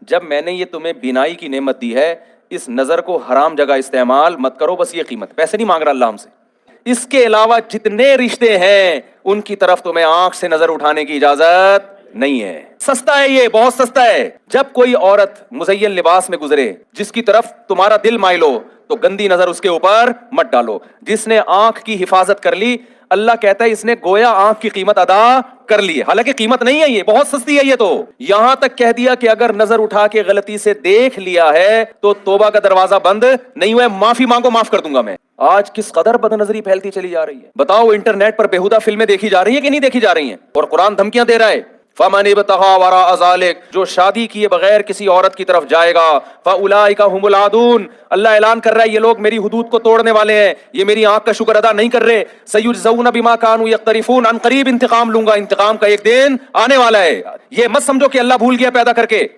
जब मैंने ये तुम्हें बिनाई की नेमत दी है, इस नजर को हराम जगह इस्तेमाल मत करो, बस ये कीमत। पैसे नहीं मांग रहा अल्लाह हमसे। इसके अलावा जितने रिश्ते हैं उनकी तरफ तुम्हें आंख से नजर उठाने की इजाजत नहीं है। सस्ता है, ये बहुत सस्ता है। जब कोई औरत मुज़य्यन लिबास में गुजरे जिसकी तरफ तुम्हारा दिल माइल हो, तो गंदी नजर उसके ऊपर मत डालो। जिसने आंख की हिफाजत कर ली, अल्लाह कहता है इसने गोया आंख की कीमत अदा कर ली है। हालांकि कीमत नहीं है, ये बहुत सस्ती है। ये तो यहां तक कह दिया कि अगर नजर उठा के गलती से देख लिया है तो तौबा का दरवाजा बंद नहीं हुआ, माफी मांगो, माफ कर दूंगा मैं। आज किस कदर बदनजरी फैलती चली जा रही है। बताओ, इंटरनेट पर बेहुदा फिल्में देखी जा रही है कि नहीं देखी जा रही हैं? और कुरान धमकियां दे रहा है, फमन इब्तगा वरा अज़ालिक, जो शादी किए बगैर किसी औरत की तरफ जाएगा, फउलाइका हुमुल आदून, अल्लाह ऐलान कर रहा है ये लोग मेरी हुदूद को तोड़ने वाले हैं, ये मेरी आंख का शुक्र अदा नहीं कर रहे। सयुजज़ौना बिमा कानू यक्तरिफून, अन करीब इंतकाम लूंगा, इंतकाम का एक दिन आने वाला है। ये मत समझो कि अल्लाह भूल गया पैदा करके।